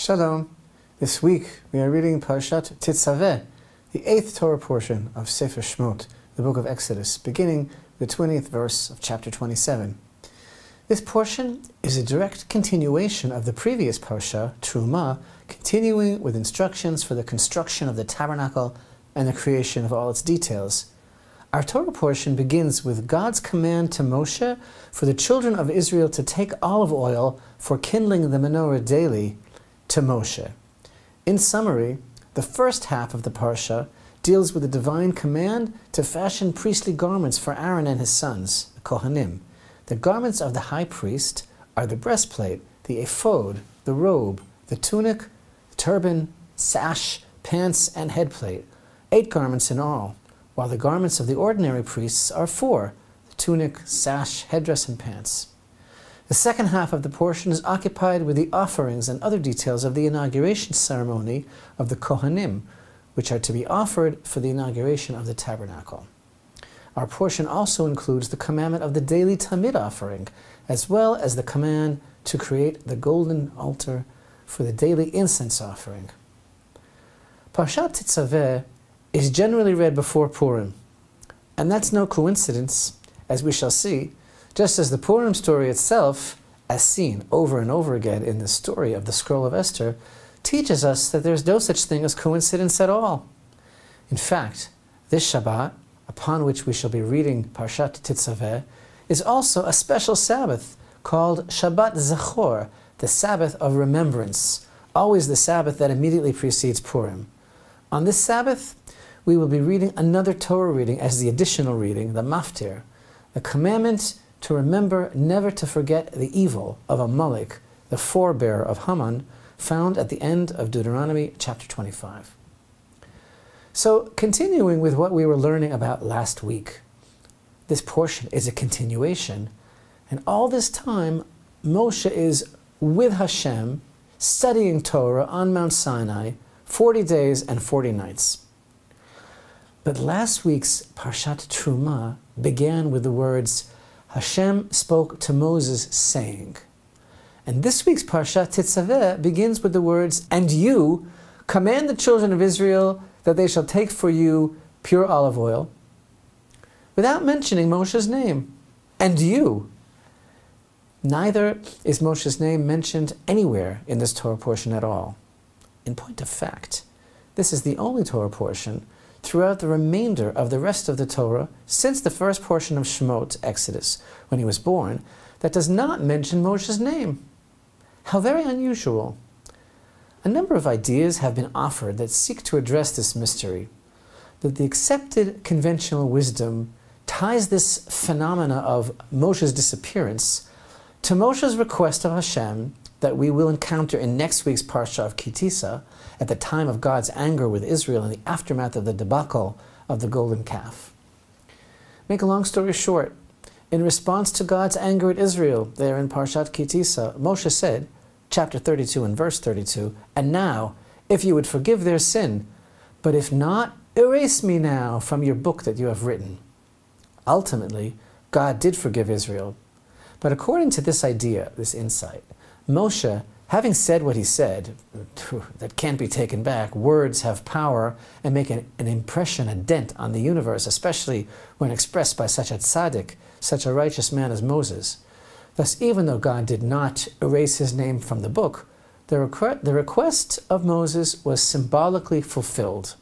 Shalom. This week we are reading Parshat Tetzaveh, the 8th Torah portion of Sefer Shmot, the book of Exodus, beginning the 20th verse of chapter 27. This portion is a direct continuation of the previous Parsha, Truma, continuing with instructions for the construction of the tabernacle and the creation of all its details. Our Torah portion begins with God's command to Moshe for the children of Israel to take olive oil for kindling the menorah daily to Moshe. In summary, the first half of the Parsha deals with the divine command to fashion priestly garments for Aaron and his sons, the Kohanim. The garments of the high priest are the breastplate, the ephod, the robe, the tunic, the turban, sash, pants, and headplate, 8 garments in all, while the garments of the ordinary priests are 4, the tunic, sash, headdress, and pants. The second half of the portion is occupied with the offerings and other details of the inauguration ceremony of the Kohanim, which are to be offered for the inauguration of the tabernacle. Our portion also includes the commandment of the daily Tamid offering, as well as the command to create the golden altar for the daily incense offering. Parshat Tetzaveh is generally read before Purim, and that's no coincidence, as we shall see, just as the Purim story itself, as seen over and over again in the story of the Scroll of Esther, teaches us that there's no such thing as coincidence at all. In fact, this Shabbat, upon which we shall be reading Parshat Tetzaveh, is also a special Sabbath called Shabbat Zachor, the Sabbath of remembrance, always the Sabbath that immediately precedes Purim. On this Sabbath, we will be reading another Torah reading as the additional reading, the Maftir, the commandment to remember never to forget the evil of Amalek, the forebearer of Haman, found at the end of Deuteronomy chapter 25. So, continuing with what we were learning about last week, this portion is a continuation, and all this time, Moshe is with Hashem, studying Torah on Mount Sinai, 40 days and 40 nights. But last week's Parshat Truma began with the words, Hashem spoke to Moses, saying. And this week's Parshat Tetzaveh begins with the words, and you command the children of Israel that they shall take for you pure olive oil, without mentioning Moshe's name. And you. Neither is Moshe's name mentioned anywhere in this Torah portion at all. In point of fact, this is the only Torah portion throughout the remainder of the rest of the Torah, since the first portion of Shemot, Exodus, when he was born, that does not mention Moshe's name. How very unusual. A number of ideas have been offered that seek to address this mystery, but the accepted conventional wisdom ties this phenomena of Moshe's disappearance to Moshe's request of Hashem that we will encounter in next week's Parsha of Kitisa, at the time of God's anger with Israel in the aftermath of the debacle of the golden calf. Make a long story short, in response to God's anger at Israel, there in Parshat Kitisa, Moshe said, chapter 32 and verse 32, and now, if you would forgive their sin, but if not, erase me now from your book that you have written. Ultimately, God did forgive Israel. But according to this idea, this insight, Moshe, having said what he said, that can't be taken back, words have power and make an impression, a dent on the universe, especially when expressed by such a tzaddik, such a righteous man as Moses. Thus, even though God did not erase his name from the book, the request of Moses was symbolically fulfilled,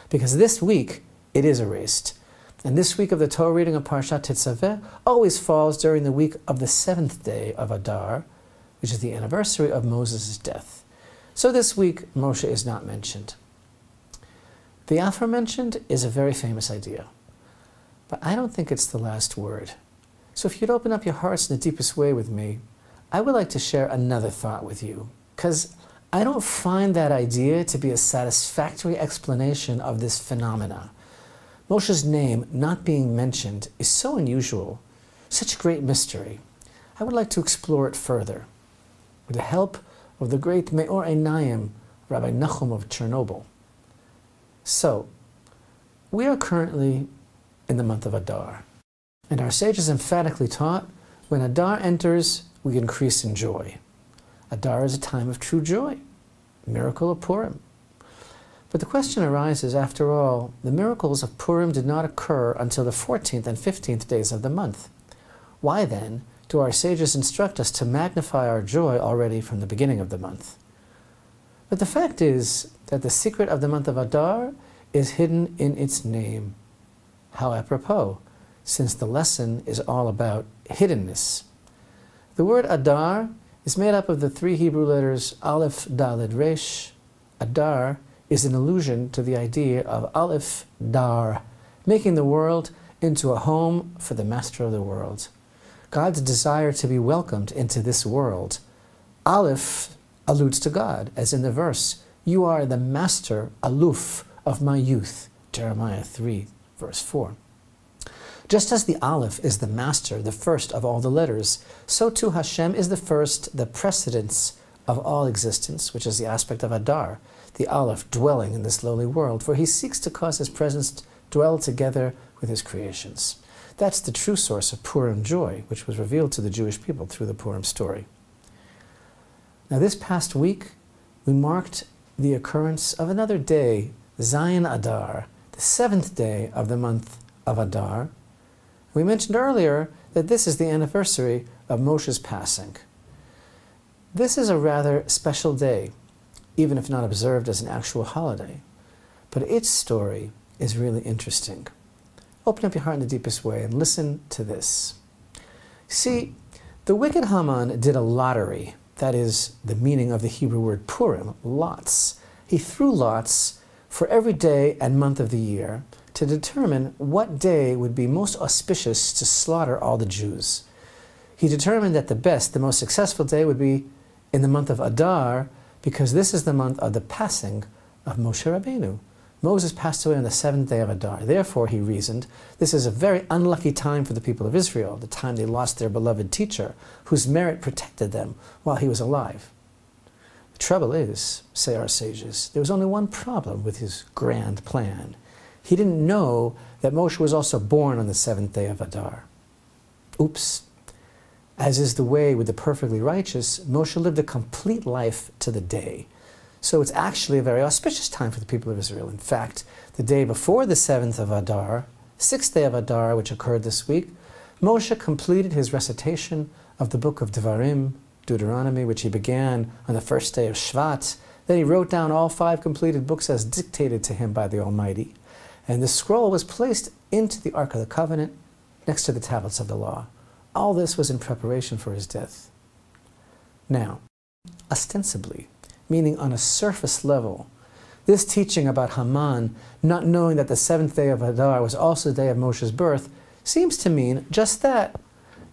because this week it is erased. And this week of the Torah reading of Parshat Tetzaveh always falls during the week of the 7th day of Adar, which is the anniversary of Moses' death. So this week, Moshe is not mentioned. The aforementioned is a very famous idea, but I don't think it's the last word. So if you'd open up your hearts in the deepest way with me, I would like to share another thought with you, because I don't find that idea to be a satisfactory explanation of this phenomena. Moshe's name not being mentioned is so unusual, such a great mystery. I would like to explore it further, with the help of the great Me'or Einayim, Rabbi Nachum of Chernobyl. So, we are currently in the month of Adar, and our sages emphatically taught, when Adar enters, we increase in joy. Adar is a time of true joy. miracle of Purim. But the question arises, after all, the miracles of Purim did not occur until the 14th and 15th days of the month. Why then do our sages instruct us to magnify our joy already from the beginning of the month? But the fact is that the secret of the month of Adar is hidden in its name. How apropos, since the lesson is all about hiddenness. The word Adar is made up of the three Hebrew letters Aleph, Daled, Resh. Adar is an allusion to the idea of Aleph, Dar, making the world into a home for the master of the world. God's desire to be welcomed into this world. Aleph alludes to God, as in the verse, "You are the master, aluf, of my youth," Jeremiah 3, verse 4. Just as the Aleph is the master, the first of all the letters, so too Hashem is the first, the precedence of all existence, which is the aspect of Adar, the Aleph dwelling in this lowly world, for he seeks to cause his presence to dwell together with his creations. That's the true source of Purim joy, which was revealed to the Jewish people through the Purim story. Now this past week, we marked the occurrence of another day, Zayin Adar, the 7th day of the month of Adar. We mentioned earlier that this is the anniversary of Moshe's passing. This is a rather special day, even if not observed as an actual holiday. But its story is really interesting. Open up your heart in the deepest way and listen to this. See, the wicked Haman did a lottery. That is the meaning of the Hebrew word Purim, lots. He threw lots for every day and month of the year to determine what day would be most auspicious to slaughter all the Jews. He determined that the best, the most successful day would be in the month of Adar, because this is the month of the passing of Moshe Rabbeinu. Moses passed away on the 7th day of Adar. Therefore, he reasoned, this is a very unlucky time for the people of Israel, the time they lost their beloved teacher, whose merit protected them while he was alive. The trouble is, say our sages, there was only one problem with his grand plan. He didn't know that Moshe was also born on the 7th day of Adar. Oops. As is the way with the perfectly righteous, Moshe lived a complete life to the day. So it's actually a very auspicious time for the people of Israel. In fact, the day before the 7th of Adar, 6th day of Adar, which occurred this week, Moshe completed his recitation of the book of Devarim, Deuteronomy, which he began on the first day of Shvat. Then he wrote down all 5 completed books as dictated to him by the Almighty. And the scroll was placed into the Ark of the Covenant next to the tablets of the law. All this was in preparation for his death. Now, ostensibly, meaning on a surface level, this teaching about Haman not knowing that the 7th day of Adar was also the day of Moshe's birth seems to mean just that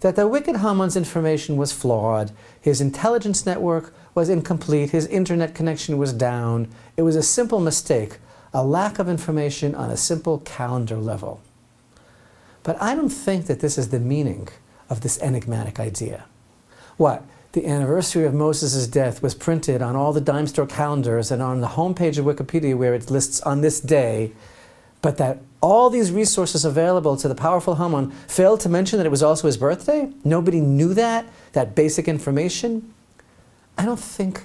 the wicked Haman's information was flawed, his intelligence network was incomplete, his internet connection was down. It was a simple mistake, a lack of information on a simple calendar level. But I don't think that this is the meaning of this enigmatic idea. What? The anniversary of Moses' death was printed on all the dime store calendars and on the homepage of Wikipedia where it lists on this day, but that all these resources available to the powerful Haman failed to mention that it was also his birthday? Nobody knew that basic information? I don't think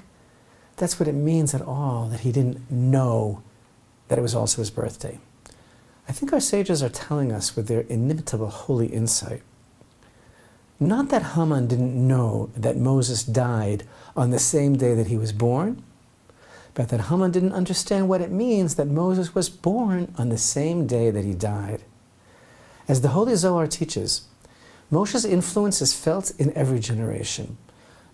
that's what it means at all, that he didn't know that it was also his birthday. I think our sages are telling us with their inimitable holy insight, not that Haman didn't know that Moses died on the same day that he was born, but that Haman didn't understand what it means that Moses was born on the same day that he died. As the Holy Zohar teaches, Moshe's influence is felt in every generation.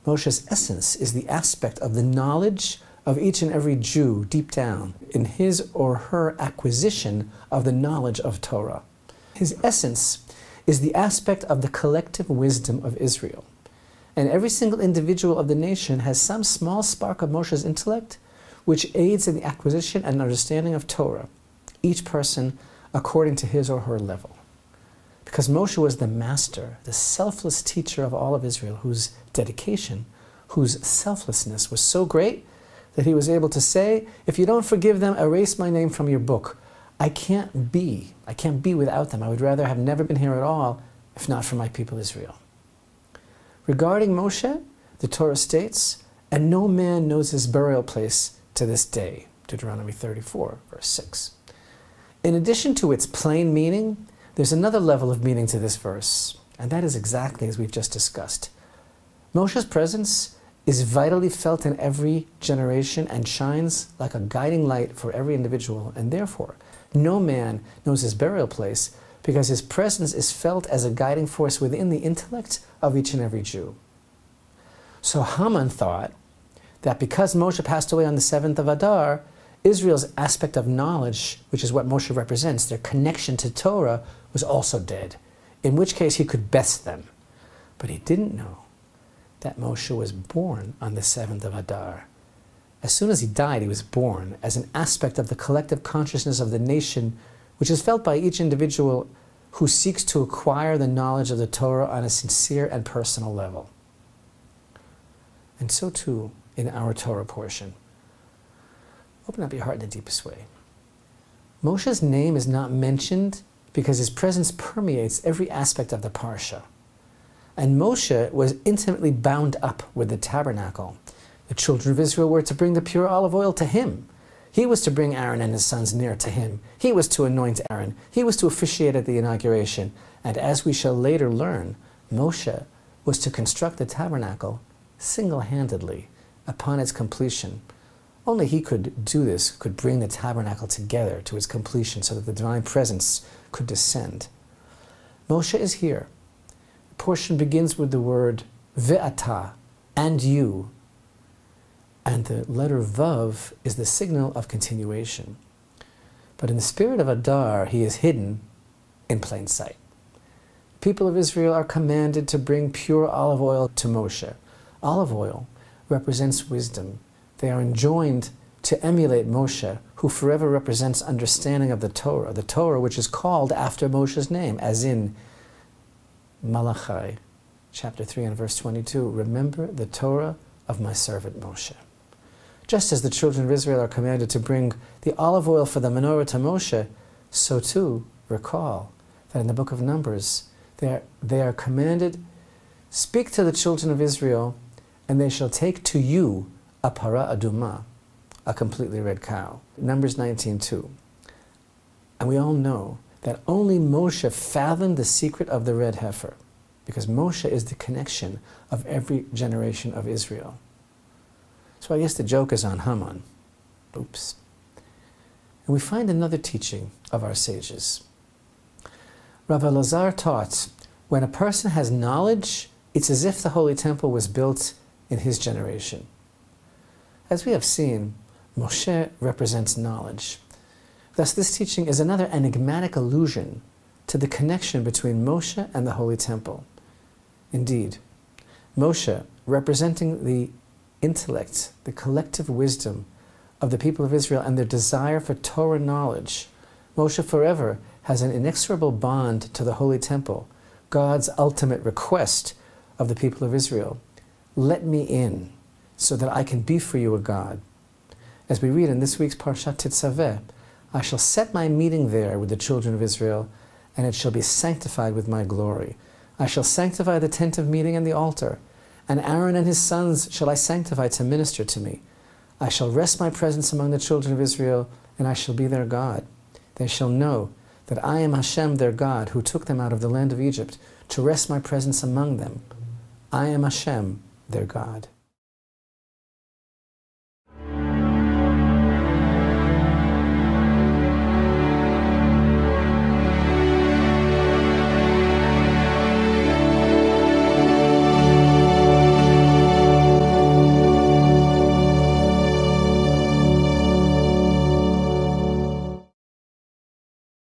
Moshe's essence is the aspect of the knowledge of each and every Jew deep down in his or her acquisition of the knowledge of Torah. His essence is the aspect of the collective wisdom of Israel. And every single individual of the nation has some small spark of Moshe's intellect which aids in the acquisition and understanding of Torah, each person according to his or her level. Because Moshe was the master, the selfless teacher of all of Israel, whose dedication, whose selflessness was so great that he was able to say, if you don't forgive them, erase my name from your book. I can't be without them. I would rather have never been here at all if not for my people Israel. Regarding Moshe, the Torah states, and no man knows his burial place to this day, Deuteronomy 34, verse 6. In addition to its plain meaning, there's another level of meaning to this verse, and that is exactly as we've just discussed. Moshe's presence is vitally felt in every generation and shines like a guiding light for every individual, and therefore no man knows his burial place because his presence is felt as a guiding force within the intellect of each and every Jew. So Haman thought that because Moshe passed away on the 7th of Adar, Israel's aspect of knowledge, which is what Moshe represents, their connection to Torah, was also dead, in which case he could best them. But he didn't know that Moshe was born on the 7th of Adar. As soon as he died, he was born as an aspect of the collective consciousness of the nation, which is felt by each individual who seeks to acquire the knowledge of the Torah on a sincere and personal level. And so too in our Torah portion. Open up your heart in the deepest way. Moshe's name is not mentioned because his presence permeates every aspect of the Parsha. And Moshe was intimately bound up with the tabernacle. The children of Israel were to bring the pure olive oil to him. He was to bring Aaron and his sons near to him. He was to anoint Aaron. He was to officiate at the inauguration. And as we shall later learn, Moshe was to construct the tabernacle single-handedly upon its completion. Only he could do this, could bring the tabernacle together to its completion so that the divine presence could descend. Moshe is here. Portion begins with the word ve'ata, and you. And the letter vav is the signal of continuation. But in the spirit of Adar, he is hidden in plain sight. People of Israel are commanded to bring pure olive oil to Moshe. Olive oil represents wisdom. They are enjoined to emulate Moshe, who forever represents understanding of the Torah which is called after Moshe's name, as in Malachi, chapter 3 and verse 22, remember the Torah of my servant Moshe. Just as the children of Israel are commanded to bring the olive oil for the menorah to Moshe, so too recall that in the book of Numbers, they are commanded, speak to the children of Israel, and they shall take to you a para aduma, a completely red cow. Numbers 19:2. And we all know that only Moshe fathomed the secret of the red heifer, because Moshe is the connection of every generation of Israel. So I guess the joke is on Haman. Oops. And we find another teaching of our sages. Rabbi Lazar taught, when a person has knowledge, it's as if the Holy Temple was built in his generation. As we have seen, Moshe represents knowledge. Thus, this teaching is another enigmatic allusion to the connection between Moshe and the Holy Temple. Indeed, Moshe, representing the intellect, the collective wisdom of the people of Israel and their desire for Torah knowledge, Moshe forever has an inexorable bond to the Holy Temple, God's ultimate request of the people of Israel. Let me in, so that I can be for you a God. As we read in this week's Parshat Tetzaveh, I shall set my meeting there with the children of Israel, and it shall be sanctified with my glory. I shall sanctify the tent of meeting and the altar, and Aaron and his sons shall I sanctify to minister to me. I shall rest my presence among the children of Israel, and I shall be their God. They shall know that I am Hashem their God, who took them out of the land of Egypt, to rest my presence among them. I am Hashem their God.